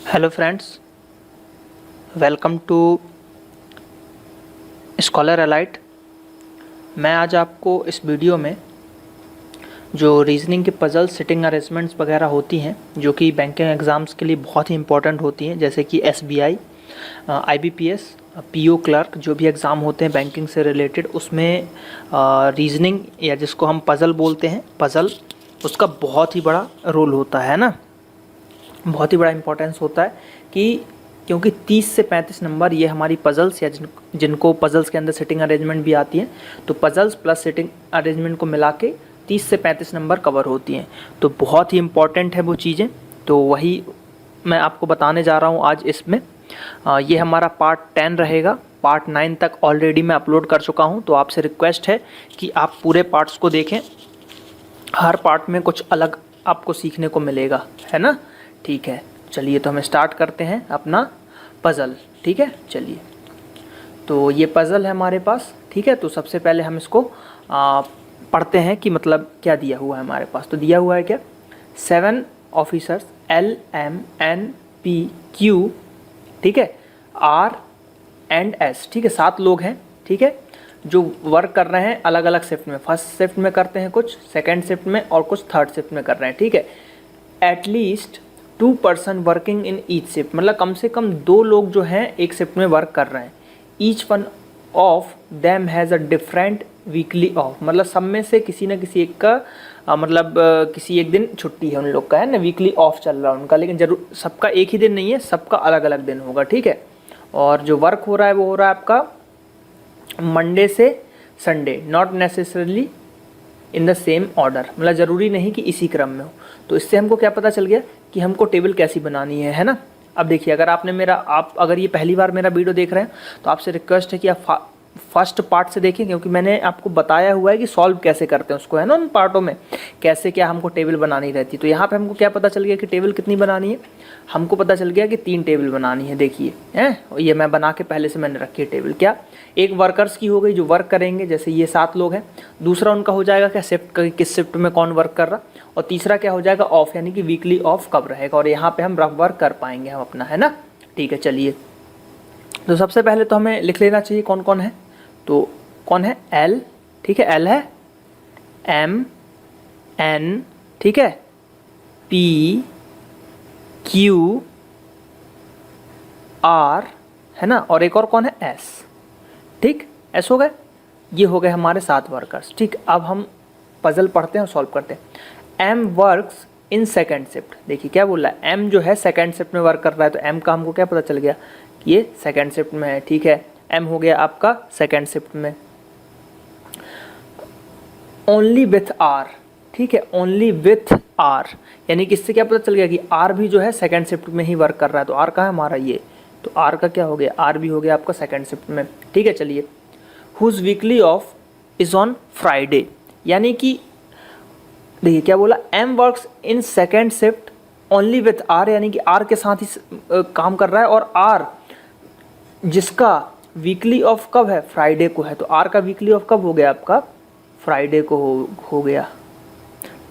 Hello friends, welcome to scholar elite. मैं आज आपको इस वीडियो में जो रीजनिंग के पजल सिटिंग अरेंजमेंट्स वगैरह होती हैं जो कि बैंकिंग एग्ज़ाम्स के लिए बहुत ही इंपॉर्टेंट होती हैं, जैसे कि एसबीआई, आईबीपीएस, पीओ क्लर्क, जो भी एग्ज़ाम होते हैं बैंकिंग से रिलेटेड, उसमें रीजनिंग या जिसको हम पज़ल बोलते हैं, पज़ल, उसका बहुत ही बड़ा रोल होता है ना, बहुत ही बड़ा इंपॉर्टेंस होता है कि क्योंकि 30 से 35 नंबर ये हमारी पज़ल्स या जिनको पज़ल्स के अंदर सिटिंग अरेंजमेंट भी आती है, तो पज़ल्स प्लस सिटिंग अरेंजमेंट को मिला के 30 से 35 नंबर कवर होती हैं। तो बहुत ही इम्पॉर्टेंट है वो चीज़ें, तो वही मैं आपको बताने जा रहा हूँ आज इसमें। ये हमारा पार्ट 10 रहेगा। पार्ट 9 तक ऑलरेडी मैं अपलोड कर चुका हूँ, तो आपसे रिक्वेस्ट है कि आप पूरे पार्ट्स को देखें। हर पार्ट में कुछ अलग आपको सीखने को मिलेगा, है ना। ठीक है, चलिए तो हम स्टार्ट करते हैं अपना पज़ल। ठीक है, चलिए। तो ये पज़ल है हमारे पास। ठीक है, तो सबसे पहले हम इसको पढ़ते हैं कि मतलब क्या दिया हुआ है हमारे पास। तो दिया हुआ है क्या, 7 ऑफिसर्स LMNPQ, ठीक है, R&S, ठीक है, 7 लोग हैं, ठीक है, जो वर्क कर रहे हैं अलग अलग शिफ्ट में। फर्स्ट शिफ्ट में करते हैं कुछ, सेकेंड शिफ्ट में, और कुछ थर्ड शिफ्ट में कर रहे हैं। ठीक है, at least 2 person working in each shift, मतलब कम से कम 2 लोग जो हैं एक शिफ्ट में वर्क कर रहे हैं। Each one of them has a different weekly off, मतलब सब में से किसी न किसी एक का किसी एक दिन छुट्टी है उन लोग का, है ना, वीकली ऑफ चल रहा है उनका, लेकिन जरूर सबका एक ही दिन नहीं है, सबका अलग अलग दिन होगा। ठीक है, और जो वर्क हो रहा है वो हो रहा है आपका मंडे से Sunday, not necessarily in the same order, मतलब ज़रूरी नहीं कि इसी क्रम में हो। तो इससे हमको क्या पता चल गया कि हमको टेबल कैसी बनानी है ना। अब देखिए, अगर आप अगर ये पहली बार मेरा वीडियो देख रहे हैं तो आपसे रिक्वेस्ट है कि आप फर्स्ट पार्ट से देखिए, क्योंकि मैंने आपको बताया हुआ है कि सॉल्व कैसे करते हैं उसको, है ना, उन पार्टों में कैसे क्या हमको टेबल बनानी रहती है। तो यहाँ पे हमको क्या पता चल गया कि टेबल कितनी बनानी है, हमको पता चल गया कि 3 टेबल बनानी है। देखिए हैं, ये मैं बना के पहले से मैंने रखी है टेबल। क्या, एक वर्कर्स की हो गई जो वर्क करेंगे, जैसे ये 7 लोग हैं। दूसरा उनका हो जाएगा क्या, शिफ्ट, किस शिफ्ट में कौन वर्क कर रहा। और तीसरा क्या हो जाएगा, ऑफ, यानी कि वीकली ऑफ कब रहेगा, और यहाँ पे हम रफ वर्क कर पाएंगे हम अपना, है ना। ठीक है, चलिए। तो सबसे पहले तो हमें लिख लेना चाहिए कौन कौन है। तो कौन है, L, ठीक है, L है, MN, ठीक है, PQ, R, है ना, और एक और कौन है, S। ठीक, S हो गए, ये हो गए हमारे 7 वर्कर्स। ठीक, अब हम पजल पढ़ते हैं और सॉल्व करते हैं। M works in second shift. देखिए क्या बोल रहा है, M जो है सेकेंड शिफ्ट में वर्क कर रहा है, तो M का हमको क्या पता चल गया कि ये सेकेंड शिफ्ट में है। ठीक है, M हो गया आपका सेकेंड शिफ्ट में। ओनली विथ R, ठीक है, ओनली विथ R, यानी कि इससे क्या पता चल गया कि R भी जो है सेकेंड शिफ्ट में ही वर्क कर रहा है। तो R कहाँ है हमारा, ये, तो R का क्या हो गया, R भी हो गया आपका सेकेंड शिफ्ट में। ठीक है, चलिए। Whose weekly off is on Friday, यानी कि देखिए क्या बोला, M works in second shift only with R, यानी कि R के साथ ही काम कर रहा है, और R जिसका वीकली ऑफ कब है, फ्राइडे को है। तो R का वीकली ऑफ कब हो गया आपका, फ्राइडे को हो गया।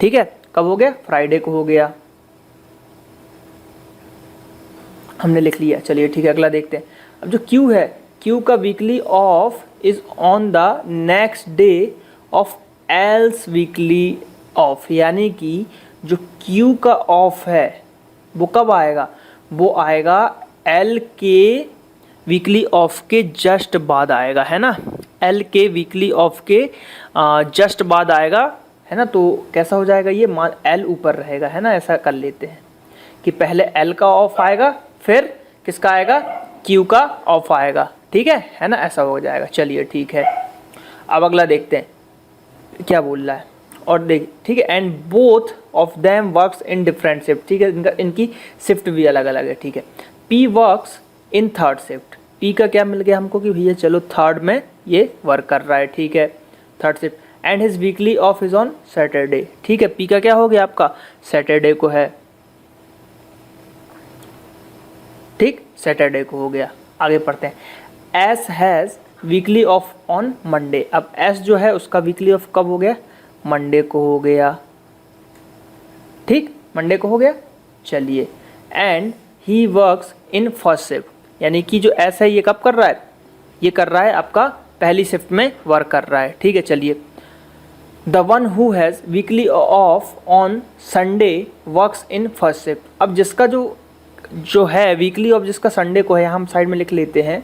ठीक है, कब हो गया, फ्राइडे को हो गया, हमने लिख लिया। चलिए ठीक है, अगला देखते हैं। अब जो Q है, Q का weekly off is on the next day of L's weekly off, यानी कि जो Q का ऑफ है वो कब आएगा, वो आएगा L के वीकली ऑफ के जस्ट बाद आएगा, है ना, L के वीकली ऑफ के जस्ट बाद आएगा, है ना। तो कैसा हो जाएगा ये, मान L ऊपर रहेगा, है ना, ऐसा कर लेते हैं कि पहले L का ऑफ आएगा, फिर किसका आएगा, Q का ऑफ आएगा। ठीक है ना, ऐसा हो जाएगा। चलिए ठीक है, अब अगला देखते हैं क्या बोल रहा है। और देख, ठीक है, and both of them works in different shift, ठीक है, इनकी शिफ्ट भी अलग अलग है। ठीक है, P works in third shift, P का क्या मिल गया हमको कि भैया चलो थर्ड में ये वर्क कर रहा है। ठीक है, third shift, and his weekly off is on Saturday. ठीक है, P का क्या हो गया आपका, सैटरडे को है। ठीक, सैटरडे को हो गया। आगे पढ़ते हैं। S has weekly off on Monday. अब S जो है उसका वीकली ऑफ कब हो गया, मंडे को हो गया। ठीक, मंडे को हो गया। चलिए, and he works in first shift, यानी कि जो एस है ये कब कर रहा है, ये कर रहा है आपका पहली शिफ्ट में वर्क कर रहा है, ठीक है। चलिए, the one who has weekly off on Sunday works in first shift. अब जिसका जो है वीकली ऑफ जिसका संडे को है, हम साइड में लिख लेते हैं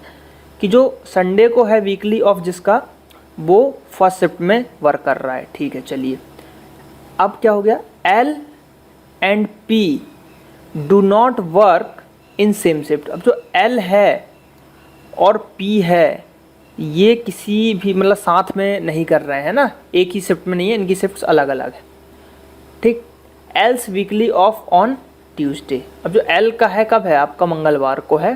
कि जो संडे को है वीकली ऑफ जिसका, वो फर्स्ट शिफ्ट में वर्क कर रहा है, ठीक है। चलिए, अब क्या हो गया, L and P do not work in same shift. अब जो एल है और पी है ये किसी भी मतलब साथ में नहीं कर रहे हैं ना, एक ही शिफ्ट में नहीं है, इनकी शिफ्ट्स अलग अलग है, ठीक। Else weekly off on Tuesday. अब जो एल का है कब है आपका, मंगलवार को है,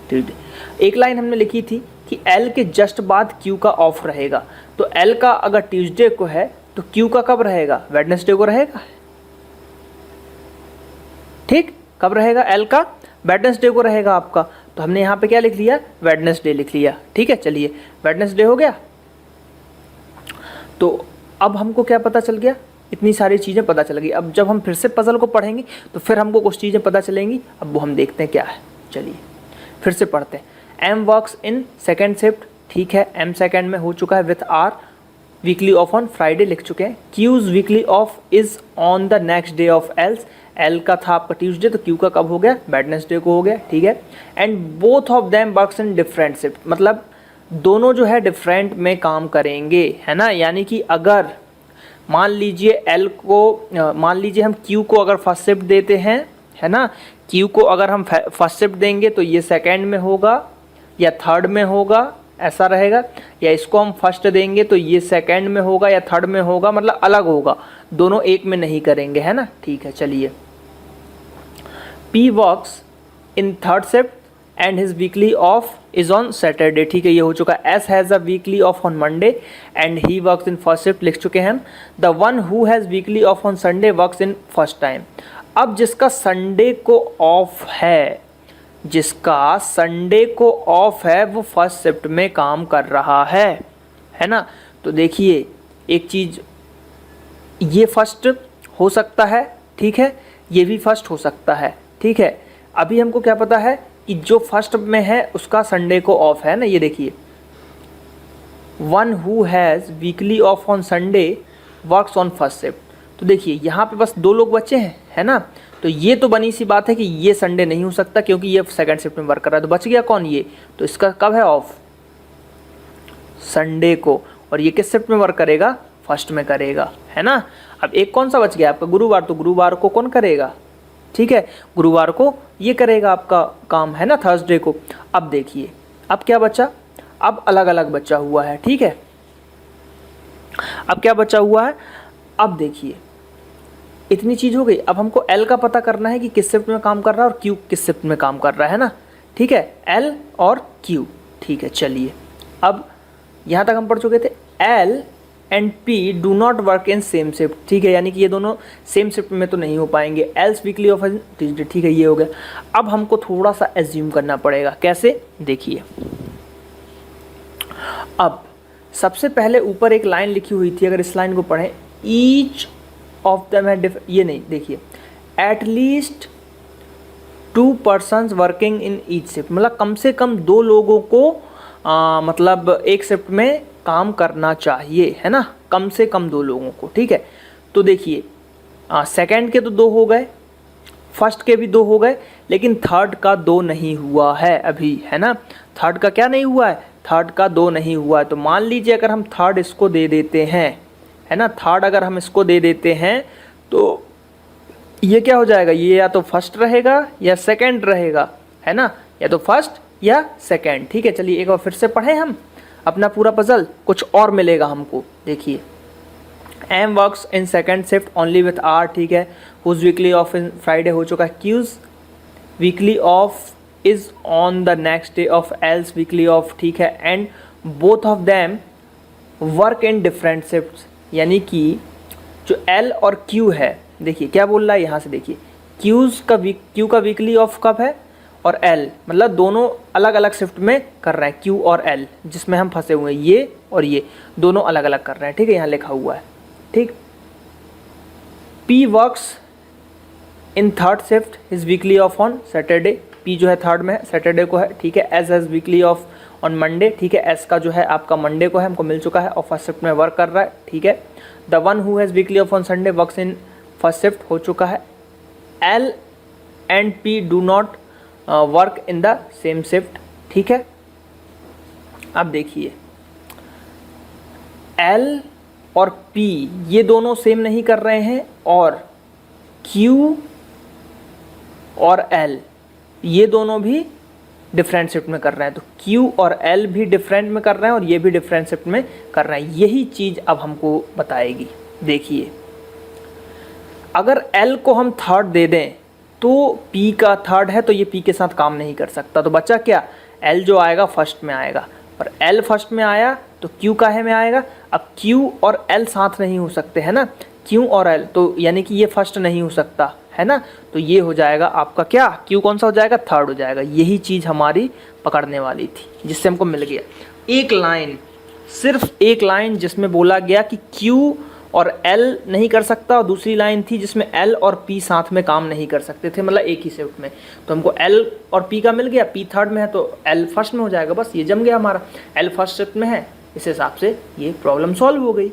ट्यूसडे। एक लाइन हमने लिखी थी कि एल के जस्ट बाद क्यू का ऑफ रहेगा, तो एल का अगर ट्यूसडे को है तो क्यू का कब रहेगा, वेडनेसडे को रहेगा, ठीक। कब रहेगा, एल का वेडनेसडे को रहेगा आपका, तो हमने यहाँ पे क्या लिख लिया, वेडनेसडे लिख लिया, ठीक है। चलिए, वेडनेसडे हो गया। तो अब हमको क्या पता चल गया, इतनी सारी चीज़ें पता चल गई। अब जब हम फिर से पजल को पढ़ेंगे तो फिर हमको कुछ चीज़ें पता चलेंगी, अब वो हम देखते हैं क्या है। चलिए फिर से पढ़ते हैं। M works in second shift, ठीक है, एम सेकेंड में हो चुका है with R, weekly off on Friday लिख चुके हैं। Q's weekly off is on the next day of L's, L का था आपका ट्यूसडे, तो क्यू का कब हो गया, वेडनेसडे को हो गया, ठीक है। And both of them works in different shift, मतलब दोनों जो है डिफरेंट में काम करेंगे, है ना। यानी कि अगर मान लीजिए एल को, मान लीजिए हम क्यू को अगर फर्स्ट शिफ्ट देते हैं, है ना, क्यू को अगर हम फर्स्ट शिफ्ट देंगे तो ये सेकेंड में होगा या थर्ड में होगा, ऐसा रहेगा। या इसको हम फर्स्ट देंगे तो ये सेकेंड में होगा या थर्ड में होगा, मतलब अलग होगा, दोनों एक में नहीं करेंगे, है ना, ठीक है। चलिए, P works in third shift and his weekly off is on Saturday, ठीक है, ये हो चुका है। S has a weekly off on Monday and he works in first shift लिख चुके हैं हम। The one who has weekly off on Sunday works in first time. अब जिसका संडे को ऑफ है, जिसका संडे को ऑफ है, वो फर्स्ट शिफ्ट में काम कर रहा है ना। तो देखिए एक चीज़, ये फर्स्ट हो सकता है, ठीक है, ये भी फर्स्ट हो सकता है, ठीक है। अभी हमको क्या पता है कि जो फर्स्ट में है उसका संडे को ऑफ है ना, ये देखिए, one who has weekly off on Sunday works on first shift. तो देखिए यहाँ पे बस दो लोग बचे हैं, है ना, तो ये तो बनी सी बात है कि ये संडे नहीं हो सकता क्योंकि ये सेकंड शिफ्ट में वर्क कर रहा है, तो बच गया कौन, ये, तो इसका कब है ऑफ, संडे को, और ये किस शिफ्ट में वर्क करेगा, फर्स्ट में करेगा, है ना। अब एक कौन सा बच गया आपका, गुरुवार, तो गुरुवार को कौन करेगा, ठीक है, गुरुवार को ये करेगा आपका काम, है ना, थर्सडे को। अब देखिए अब क्या बचा, अब अलग अलग बचा हुआ है, ठीक है। अब क्या बचा हुआ है, अब देखिए इतनी चीज़ हो गई। अब हमको एल का पता करना है कि किस शिफ्ट में काम कर रहा है और क्यू किस शिफ्ट में काम कर रहा है ना, ठीक है, एल और क्यू, ठीक है। चलिए, अब यहाँ तक हम पढ़ चुके थे, L and P do not work in same shift, ठीक है, यानी कि ये दोनों सेम शिफ्ट में तो नहीं हो पाएंगे। एल्स वीकली ऑफ ट्यूसडे, ठीक है, ये हो गया। अब हमको थोड़ा सा एज्यूम करना पड़ेगा, कैसे, देखिए। अब सबसे पहले ऊपर एक लाइन लिखी हुई थी, अगर इस लाइन को पढ़ें, ईच ऑफ देम है ये नहीं, देखिए, at least 2 persons working in each shift, मतलब कम से कम 2 लोगों को मतलब एक शिफ्ट में काम करना चाहिए, है ना, कम से कम 2 लोगों को, ठीक है। तो देखिए सेकंड के तो 2 हो गए, फर्स्ट के भी 2 हो गए, लेकिन थर्ड का 2 नहीं हुआ है अभी, है ना, थर्ड का क्या नहीं हुआ है, थर्ड का 2 नहीं हुआ है। तो मान लीजिए अगर हम थर्ड इसको दे देते हैं, है ना, थर्ड अगर हम इसको दे देते हैं तो ये क्या हो जाएगा, ये या तो फर्स्ट रहेगा या सेकंड रहेगा, है ना, या तो फर्स्ट या सेकंड, ठीक है। चलिए एक बार फिर से पढ़ें हम अपना पूरा पजल, कुछ और मिलेगा हमको। देखिए, M works in second shift only with R, ठीक है, whose weekly off in Friday हो चुका है। Q's weekly off is on the next day of L's weekly off, ठीक है, and both of them work in different shifts, यानी कि जो एल और क्यू है, देखिए क्या बोल रहा है यहाँ से, देखिए क्यू का वीकली ऑफ कब है और एल, मतलब दोनों अलग अलग शिफ्ट में कर रहे हैं, क्यू और एल, जिसमें हम फंसे हुए हैं, ये और ये दोनों अलग अलग कर रहे हैं, ठीक है, यहाँ लिखा हुआ है, ठीक। P works in third shift his weekly off on Saturday, P जो है थर्ड में है, सैटरडे को है, ठीक है। S has weekly off on Monday, ठीक है, एस का जो है आपका मंडे को है, हमको मिल चुका है और फर्स्ट शिफ्ट में वर्क कर रहा है, ठीक है। The one who has weekly off on Sunday works in first shift हो चुका है। L and P do not work in the same shift, ठीक है। अब देखिए एल और पी ये दोनों सेम नहीं कर रहे हैं और क्यू और एल ये दोनों भी डिफरेंट शिफ्ट में कर रहे हैं। तो Q और L भी डिफरेंट में कर रहे हैं और ये भी डिफरेंट शिफ्ट में कर रहे हैं। यही चीज़ अब हमको बताएगी। देखिए अगर L को हम थर्ड दे दें तो P का थर्ड है तो ये P के साथ काम नहीं कर सकता, तो बच्चा क्या, L जो आएगा फर्स्ट में आएगा और L फर्स्ट में आया तो Q काहे में आएगा। अब Q और L साथ नहीं हो सकते है ना, Q और L, तो यानी कि ये फर्स्ट नहीं हो सकता है ना, तो ये हो जाएगा आपका क्या, Q कौन सा हो जाएगा, थर्ड हो जाएगा। यही चीज़ हमारी पकड़ने वाली थी जिससे हमको मिल गया एक लाइन, सिर्फ एक लाइन जिसमें बोला गया कि Q और L नहीं कर सकता और दूसरी लाइन थी जिसमें L और P साथ में काम नहीं कर सकते थे, मतलब एक ही शिफ्ट में। तो हमको L और P का मिल गया, P थर्ड में है तो L फर्स्ट में हो जाएगा, बस ये जम गया हमारा। L फर्स्ट शिफ्ट में है, इस हिसाब से ये प्रॉब्लम सॉल्व हो गई।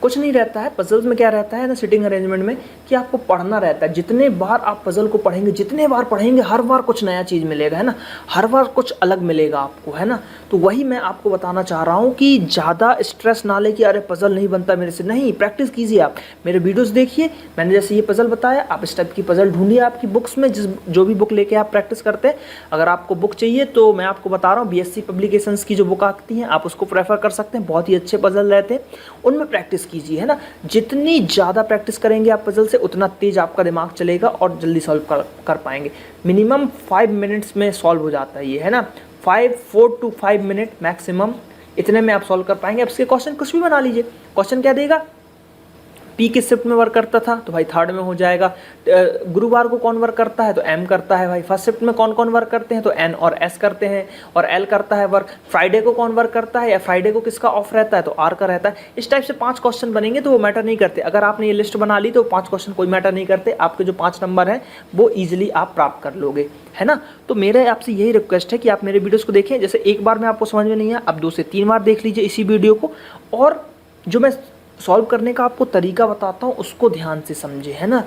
कुछ नहीं रहता है पजल्स में, क्या रहता है ना सिटिंग अरेंजमेंट में कि आपको पढ़ना रहता है। जितने बार आप पजल को पढ़ेंगे, जितने बार पढ़ेंगे, हर बार कुछ नया चीज़ मिलेगा है ना, हर बार कुछ अलग मिलेगा आपको है ना। तो वही मैं आपको बताना चाह रहा हूँ कि ज़्यादा स्ट्रेस ना ले कि अरे पजल नहीं बनता मेरे से, नहीं, प्रैक्टिस कीजिए। आप मेरे वीडियोज़ देखिए, मैंने जैसे ये पजल बताया, आप इस टाइप की पजल ढूंढिए आपकी बुक्स में, जो भी बुक लेके आप प्रैक्टिस करते हैं। अगर आपको बुक चाहिए तो मैं आपको बता रहा हूँ BSc पब्लिकेशंस की जो बुक आती हैं आप उसको प्रेफर कर सकते हैं, बहुत ही अच्छे पजल रहते हैं, उनमें प्रैक्टिस कीजिए है ना। जितनी ज़्यादा प्रैक्टिस करेंगे आप पजल से उतना तेज आपका दिमाग चलेगा और जल्दी सॉल्व कर पाएंगे। मिनिमम 5 मिनट्स में सॉल्व हो जाता है ये है ना, 4 to 5 मिनट मैक्सिमम, इतने में आप सॉल्व कर पाएंगे। अब इसके क्वेश्चन कुछ भी बना लीजिए। क्वेश्चन क्या देगा, P किस शिफ्ट में वर्क करता था तो भाई थर्ड में हो जाएगा। गुरुवार को कौन वर्क करता है तो M करता है भाई। फर्स्ट शिफ्ट में कौन कौन वर्क करते हैं तो N और S करते हैं और L करता है वर्क। फ्राइडे को कौन वर्क करता है या फ्राइडे को किसका ऑफ रहता है तो R का रहता है। इस टाइप से 5 क्वेश्चन बनेंगे तो वो मैटर नहीं करते। अगर आपने ये लिस्ट बना ली तो 5 क्वेश्चन कोई मैटर नहीं करते, आपके जो 5 नंबर हैं वो ईजिली आप प्राप्त कर लोगे है ना। तो मेरे आपसे यही रिक्वेस्ट है कि आप मेरे वीडियोज़ को देखें। जैसे एक बार में आपको समझ में नहीं आया, अब 2 से 3 बार देख लीजिए इसी वीडियो को, और जो मैं सॉल्व करने का आपको तरीका बताता हूँ उसको ध्यान से समझे है ना।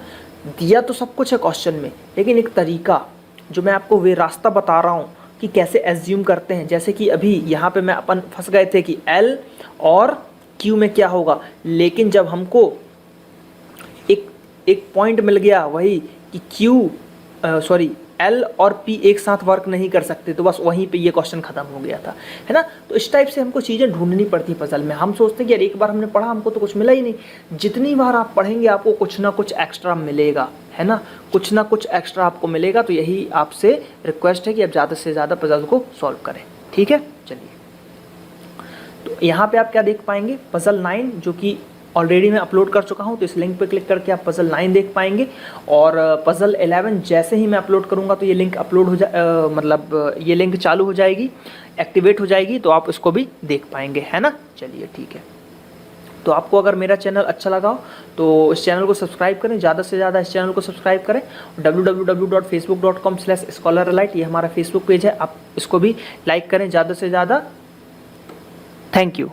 दिया तो सब कुछ है क्वेश्चन में, लेकिन एक तरीका जो मैं आपको वे रास्ता बता रहा हूँ कि कैसे एज्यूम करते हैं। जैसे कि अभी यहाँ पे मैं अपन फंस गए थे कि L और Q में क्या होगा, लेकिन जब हमको एक पॉइंट मिल गया वही कि L और P एक साथ वर्क नहीं कर सकते, तो बस वहीं पे ये क्वेश्चन खत्म हो गया था है ना। तो इस टाइप से हमको चीज़ें ढूंढनी पड़ती है पजल में। हम सोचते हैं कि यार एक बार हमने पढ़ा हमको तो कुछ मिला ही नहीं। जितनी बार आप पढ़ेंगे आपको कुछ ना कुछ एक्स्ट्रा मिलेगा है ना, कुछ ना कुछ एक्स्ट्रा आपको मिलेगा। तो यही आपसे रिक्वेस्ट है कि आप ज़्यादा से ज़्यादा पजल को सॉल्व करें, ठीक है। चलिए, तो यहाँ पर आप क्या देख पाएंगे, पजल 9 जो कि ऑलरेडी मैं अपलोड कर चुका हूँ, तो इस लिंक पे क्लिक करके आप पजल 9 देख पाएंगे। और पजल 11 जैसे ही मैं अपलोड करूँगा तो ये लिंक अपलोड हो ये लिंक चालू हो जाएगी, एक्टिवेट हो जाएगी, तो आप इसको भी देख पाएंगे है ना। चलिए ठीक है, तो आपको अगर मेरा चैनल अच्छा लगा हो तो इस चैनल को सब्सक्राइब करें, ज़्यादा से ज़्यादा इस चैनल को सब्सक्राइब करें। www.facebook.com/scholaralite ये हमारा फेसबुक पेज है, आप इसको भी लाइक करें ज़्यादा से ज़्यादा। Thank you.